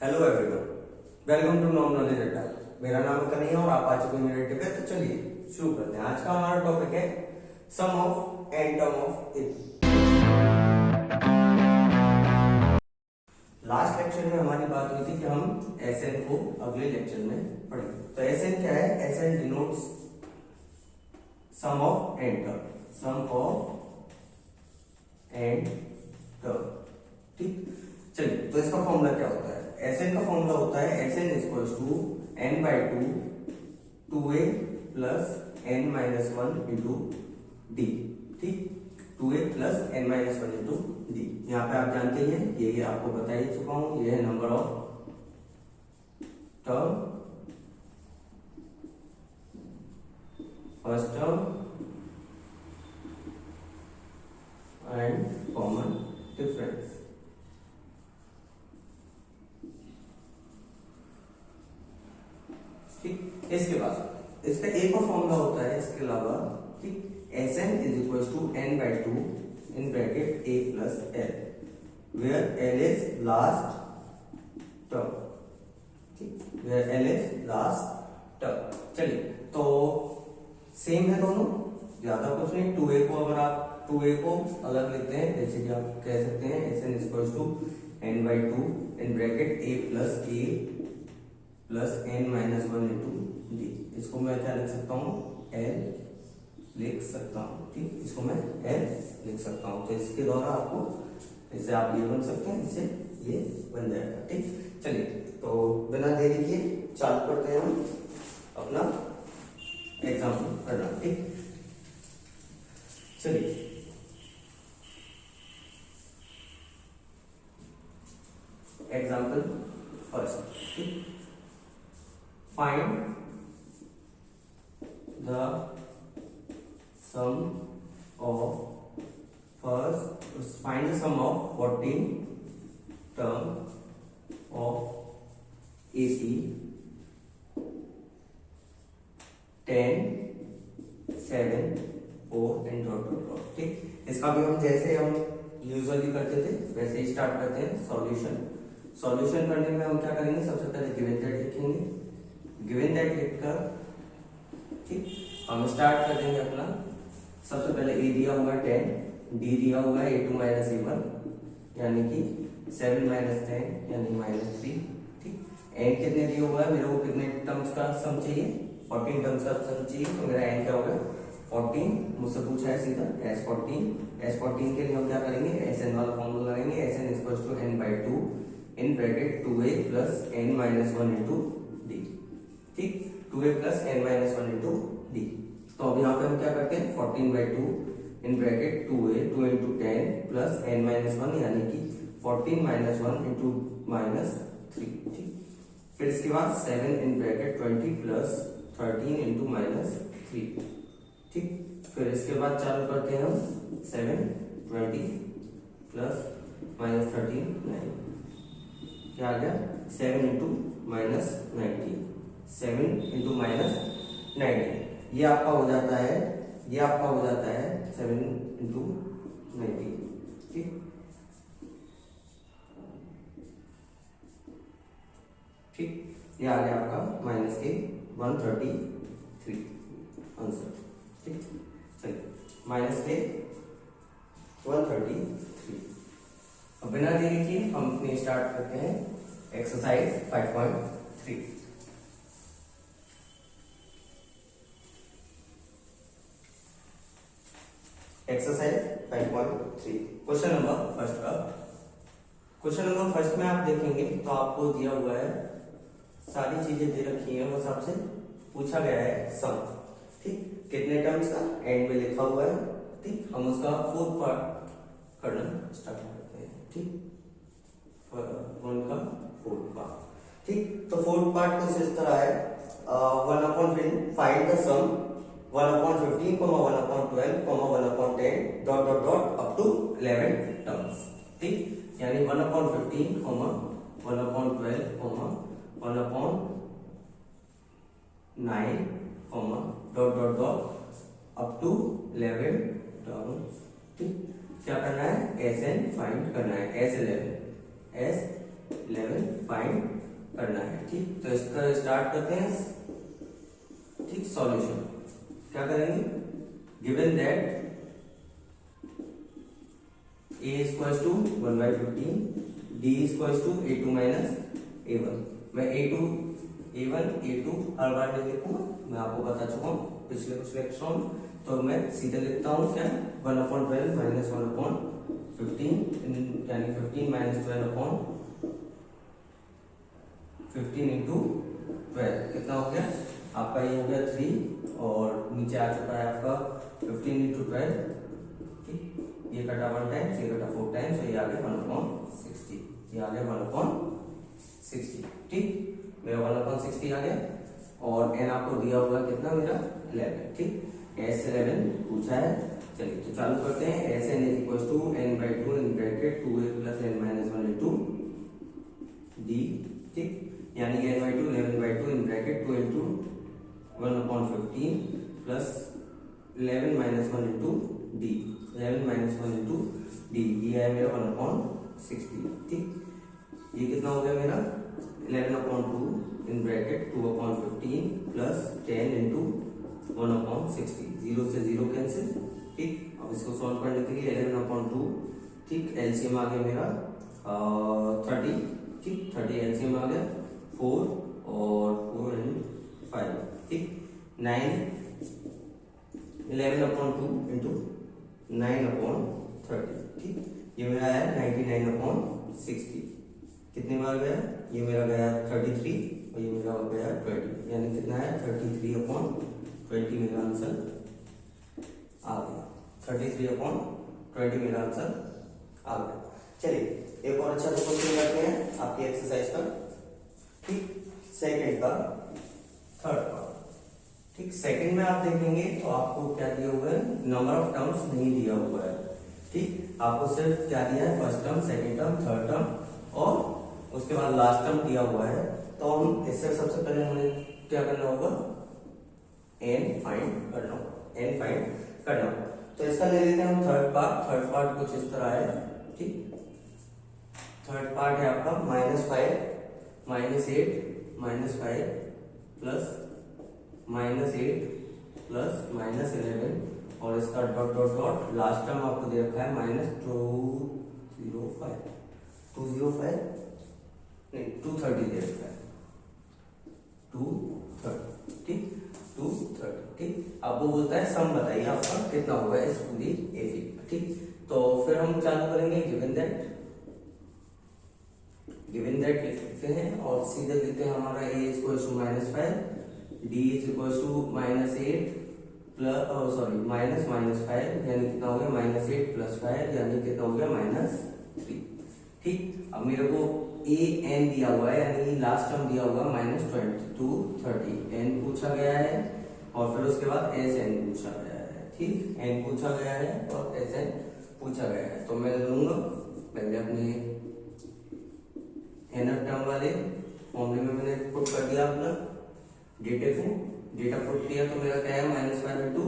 Hello everyone, welcome to non knowledge Adda. मेरा नाम है कन्हैया और आप आ चुके हैं मेरे पे। तो चलिए शुरू करते हैं। आज का हमारा टॉपिक है sum of n term of a. Last lecture में हमारी बात हुई थी कि हम एस एन को अगले लेक्चर में पढ़ेंगे। तो एस एन क्या है? S n denotes sum of n term, sum of n term. ठीक, चलिए तो इसका फॉर्मूला क्या होता है? एसएन का फॉर्मूला होता है s n equals to n by two two a plus n minus one into d. ठीक, two a plus n minus one into d. यहाँ पे आप जानते हैं ये आपको बता ही चुका हूं, ये है number of term, first term and common difference. ठीक, इसके बाद इसका एक और फॉर्मूला होता है इसके अलावा कि s n is equal to n by two in bracket a plus l, where l is last term. ठीक, where l is last term. चलिए तो सेम है दोनों, ज्यादा कुछ नहीं। टू ए को अगर आप टू ए को अलग लिखते हैं, जैसे कि आप कह सकते हैं S n is equal to n by two in bracket a plus n minus one into d. इसको मैं क्या लिख सकता हूँ? एल लिख सकता हूँ। ठीक, इसको मैं एल लिख सकता हूँ। तो इसके द्वारा आपको इससे आप ये बन सकते हैं, इससे ये बन जाएगा। ठीक, चलिए तो बिना देरी किए चालू करते हैं हम अपना एग्जाम्पल करना। ठीक, चलिए एग्जाम्पल फर्स्ट। ठीक, find the sum of find the sum of 14 term of AC 10 7 4 and dot। ठीक, इसका भी हम जैसे हम यूजुअली करते थे वैसे ही स्टार्ट करते हैं। सॉल्यूशन करने में हम क्या करेंगे? सबसे पहले गिवन दैट लिखेंगे। गिवन दैट लिखकर ठीक हम स्टार्ट कर देंगे अपना। सबसे पहले ए दिया हुआ 10, डी दिया हुआ है ए टू माइनस ए वन यानी कि 7 माइनस 10 यानी माइनस 3। ठीक, एन कितने दिया हुआ है? मेरे को कितने टर्म्स का सम चाहिए? 14 टर्म्स का सम चाहिए। तो मेरा एन क्या होगा? 14। मुझसे पूछा है सीधा S14 के लिए हम क्या करेंगे? एस एन वाला फॉर्मूला लगाएंगे। S n equals to n by two in bracket two a plus n minus one into d. ठीक, two a plus n minus one into d. तो अब यहाँ पे हम क्या करते हैं? 14 by two in bracket two a two into 10 plus n minus one यानी कि 14 माइनस वन इंटू माइनस 3। ठीक, फिर इसके बाद 7 in bracket 20 plus 13 into minus 3। ठीक, फिर इसके बाद चालू करते हैं हम 7 20 प्लस माइनस 13 9। क्या आ गया? 7 इंटू माइनस 90, 7 इंटू माइनस 90। ये आपका हो जाता है 7 इंटू 90। ठीक, ठीक, ये आ गया आपका माइनस के 133 आंसर। ठीक, चलिए माइनस के 133। अब बिना देरी किए हम अपने स्टार्ट करते हैं exercise 5.3। Exercise 5.3 question number first में आप देखेंगे तो आपको दिया हुआ है, सारी चीजें दे रखी हैं, बस आपसे पूछा गया है सम। ठीक, कितने टर्म्स का एंड में लिखा हुआ है। ठीक, हम उसका फोर्थ पार्ट करना स्टार्ट करते हैं। ठीक, वन का फोर्थ पार्ट। ठीक, तो फोर्थ पार्ट कुछ इस तरह है। 1/15 find the sum 1/15, 1/12, 1/10 dot dot dot up to 11 terms. ठीक, यानी 1/15, 1/12, 1/9 dot dot dot up to 11 terms. ठीक, क्या करना है? एस एन फाइंड करना है। S11 11 फाइंड करना है। ठीक, तो इसका स्टार्ट करते हैं। ठीक, सॉल्यूशन क्या करेंगे, given that a is equals to 1 by 15, d is equals to a2 minus a1। मैं a2 a1 a2 हर बार नहीं लिखूंगा, मैं आपको बता चुका हूँ पिछले कुछ लेक्चरों में, तो मैं सीधे लिखता हूँ क्या 1/12 माइनस 1/15 यानी 15 माइनस 12/15 इंटू 12 कितना हो गया आपका, ये हो गया 3 और नीचे आ चुका है आपका 15 इंटू 12। ये कटा 1 टाइम्स, ये कटा 4 टाइम्स, तो ये आ गया 1/60, ये आ गया 1/60। ठीक, मेरा 1/60 आ गया और n आपको दिया हुआ कितना मेरा 11। ठीक, S11 पूछा है। चलिए तो चालू करते हैं। Sn is equal to n/2 in bracket 2a plus n minus 1 into d। ठीक, यानी कि n/2 11/2 in bracket 2 into 1/15 plus 11 minus 1 into d, 11 minus 1 into d, ये है मेरा 1/60। ठीक, ये कितना हो गया मेरा 11/2 इन ब्रैकेट 2/15 प्लस 10 इंटू 1/60, 0 से 0 कैंसिल। ठीक, अब इसको सॉल्व करने के लिए 11/2, ठीक एलसीएम आ गया मेरा 30। ठीक, 30 एलसीएम आ गया 4 और 4 एंड 5। ठीक, 9 11/2 इंटू 9/30। ठीक, ये मेरा है 99/60। कितने बार गया, ये मेरा गया 33 और ये मेरा गया 20, यानी कितना है 33/20 मेरा आंसर आ गया। 33/20 मेरा आंसर आ गया। चलिए एक और अच्छा से क्वेश्चन करते हैं आपकी एक्सरसाइज का। ठीक, सेकंड का थर्ड का। ठीक, सेकंड में आप देखेंगे तो आपको क्या दिया हुआ है, नंबर ऑफ टर्म्स नहीं दिया हुआ है। ठीक, आपको सिर्फ क्या दिया है, first term, second term, third term और उसके बाद लास्ट टर्म दिया हुआ है। तो हम इससे सबसे पहले हमें क्या करना होगा, n फाइंड करना होगा, n फाइंड करना होगा। तो इसका ले लेते हैं हम थर्ड पार्ट। थर्ड पार्ट कुछ इस तरह है। ठीक, थर्ड पार्ट है आपका -5 -8 -5 प्लस -8 प्लस -11 और इसका dot dot dot last term आपको दे रखा है -205 नहीं 230 दे रखा है 230। ठीक, 230। ठीक, अब वो बोलता है सम बताइए आपका कितना होगा इस पूरी एरिया। ठीक, तो फिर हम चालू करेंगे गिवन दैट लिख सकते हैं और सीधे लिखते हैं हमारा a is equal to -5, d is equal to -8 plus -5 यानी कितना हो गया -8 प्लस 5 यानी कितना हो गया -3। ठीक, अब मेरे को a n दिया हुआ है यानी लास्ट टर्म दिया हुआ -230 n पूछा गया है और फिर उसके बाद s n पूछा गया है। ठीक, n पूछा गया है और s n पूछा गया है। तो मैं लूंगा पहले अपने nth टर्म वाले फॉर्मूले में मैंने पुट कर दिया अपना डेटा पुट किया, तो मेरा क्या है -5 into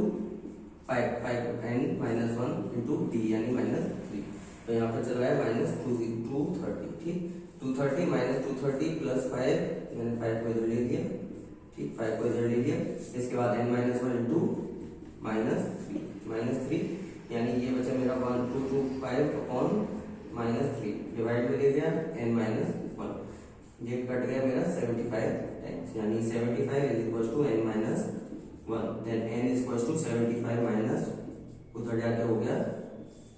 5 n minus 1 into D यानी -3। तो यहाँ पर चल रहा है -230। ठीक, 230 -230 प्लस 5 मैंने 5 को इधर ले लिया। ठीक, 5 को इधर ले लिया। इसके बाद n माइनस 1 इंटू -3 यानी ये बचा मेरा 1225 अपॉन -3 डिवाइड में ले लिया n माइनस 1, ये कट गया मेरा 75 टाइम्स यानी 75 is equal to n minus 1 then n is equal to 75 minus उधर जाके हो गया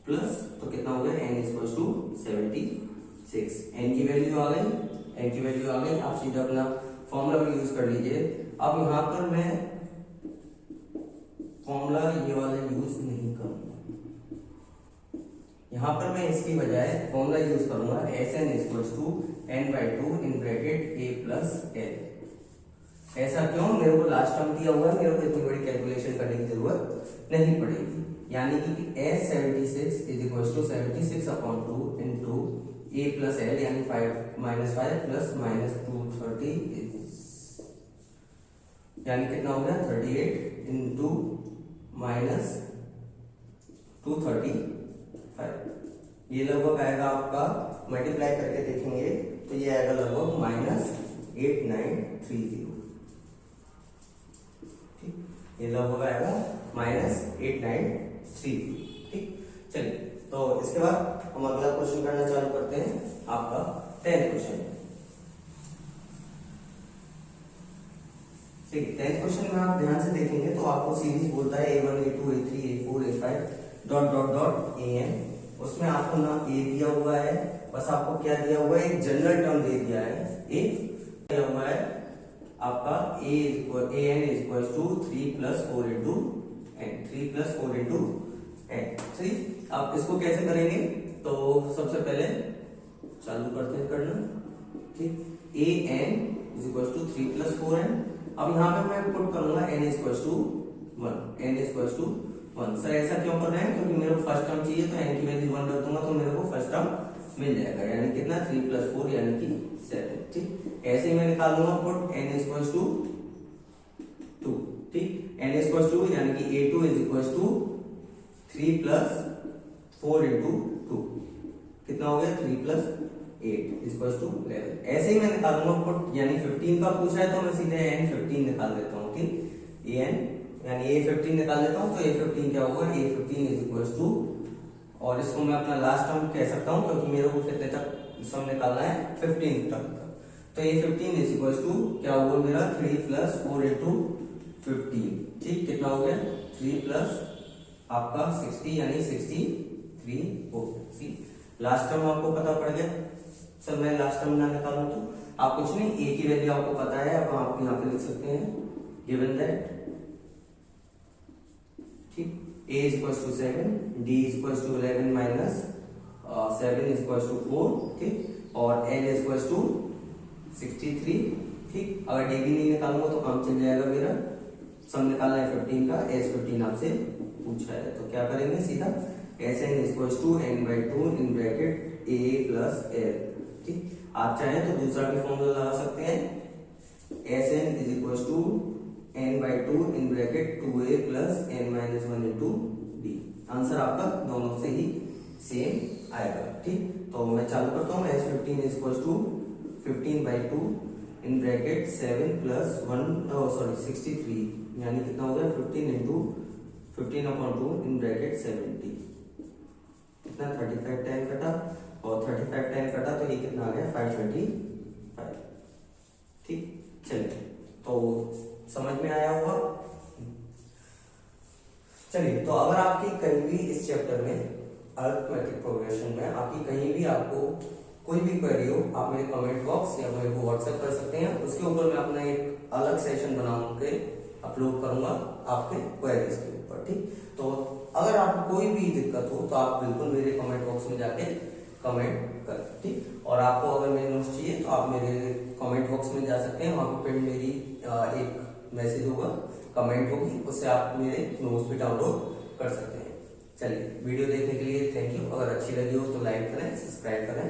प्लस, तो कितना हो गया n is equal to 76। n की वैल्यू आ गई, आप सीधा अपना फॉर्मूला भी यूज कर लीजिए। अब यहाँ पर मैं फॉर्मूला ये वाला यूज नहीं करूंगा, यहाँ पर मैं इसकी बजाय फॉर्मूला यूज करूंगा Sn equals to n/2 in bracket a plus l। ऐसा क्यों, मेरे को लास्ट टर्म दिया हुआ है, मेरे को इतनी बड़ी कैलकुलेशन करने की जरूरत नहीं पड़ेगी। यानी कि S76 is equals to 76 upon 2 into a plus l यानी 5 प्लस -230 यानी कितना हो गया 38 इंटू -235 ये लगभग आएगा आपका, मल्टीप्लाई करके देखेंगे तो ये आएगा लगभग -8930। ठीक, ये लगभग आएगा -8930। ठीक, चलिए तो इसके बाद हम अगला क्वेश्चन करना चालू करते हैं, आपका 10th क्वेश्चन। ठीक, 10th क्वेश्चन में आप ध्यान से देखेंगे तो आपको सीरीज बोलता है A1 A2 A3 A4 A5 dot dot dot AN। उसमें आपको ना A दिया हुआ है, बस आपको क्या दिया हुआ है, एक जनरल टर्म दे दिया है, एक दिया हुआ है आपका AN is equal to 3 + 4 × n, 3 + 4 × n। ठीक, आप इसको कैसे करेंगे, तो सबसे पहले चालू करते हैं करना। ठीक, AN is equal to 3 + 4n। अब यहाँ पे मैं पुट करूंगा n is equal to 1, n is equal to 1। Sir ऐसा क्यों कर रहे हैं, क्योंकि मेरे को फर्स्ट टर्म चाहिए, तो n की वैल्यू 1 रख दूंगा तो मेरे को फर्स्ट टर्म मिल जाएगा, यानी कितना 3 + 4 यानी कि 7। ठीक, ऐसे ही मैं निकाल लूंगा put n is equal to 2। ठीक, n इज इक्वल टू यानी कि A2 इज इक्वल टू 3 + 4 × 2, कितना हो गया 3 + 8 इज इक्वल टू 11। ऐसे ही मैं निकालूंगा पुट, यानी 15 का पूछा है तो मैं सीधे n15 निकाल देता हूँ। ठीक, an यानी A15 निकाल देता हूँ, तो A15 क्या होगा, A15 इज इक्वल टू, और इसको मैं अपना लास्ट टर्म कह सकता हूँ क्योंकि मेरे को कितने तक सम निकालना है, 15 तक। तो A15 इज इक्वल टू क्या होगा मेरा 3 + 4 × 15। ठीक, कितना हो गया 3 प्लस आपका 60 यानी 63 हो गया। लास्ट टर्म आपको पता पड़ गया। सर मैं लास्ट टर्म ना निकालूं तो आप कुछ नहीं, ए की वैल्यू आपको पता है, अब आप यहाँ पे लिख सकते हैं गिवन दैट, ठीक, a is equal to 7, d is equal to 11 minus 7 is equal to 4, ठीक, और n इज इक्वल टू 63। ठीक, अगर d भी नहीं निकालूंगा तो काम चल जाएगा मेरा। सम निकालना है 15 का, S15 आपसे पूछा है तो क्या करेंगे सीधा Sn is equal to n/2 in bracket a plus l। ठीक, आप चाहें तो दूसरा भी फॉर्मूला लगा सकते हैं, Sn is equal to n/2 in bracket 2a plus n-1 into d। Answer आपका दोनों से ही सेम आएगा। ठीक, तो मैं चालू करता हूँ, S15 is equal to 15/2 in bracket 7 plus 63 यानी कितना हो गया 15 इंटू 15/2 इन ब्रैकेट 70, कितना 35 10 कटा, और 35 10 कटा तो ये कितना आ गया 525। ठीक, चलिए तो समझ में आया होगा। चलिए तो अगर आपकी कहीं भी इस चैप्टर में अरिथमेटिक प्रोग्रेशन में आपकी कहीं भी आपको कोई भी क्वेरी हो, आप मेरे कमेंट बॉक्स या मेरे को व्हाट्सएप कर सकते हैं। उसके ऊपर मैं अपना एक अलग सेशन बना के अपलोड करूंगा आपके क्वेरीज के ऊपर। ठीक, तो अगर आपको कोई भी दिक्कत हो तो आप बिल्कुल मेरे कमेंट बॉक्स में जाके कमेंट करें। ठीक, और आपको अगर मेरे नोट्स चाहिए तो आप मेरे कमेंट बॉक्स में जा सकते हैं, वहां पे मेरी एक मैसेज होगा, कमेंट होगी, उससे आप मेरे नोट्स भी डाउनलोड कर सकते हैं। चलिए, वीडियो देखने के लिए थैंक यू। अगर अच्छी लगी हो तो लाइक करें, सब्सक्राइब करें।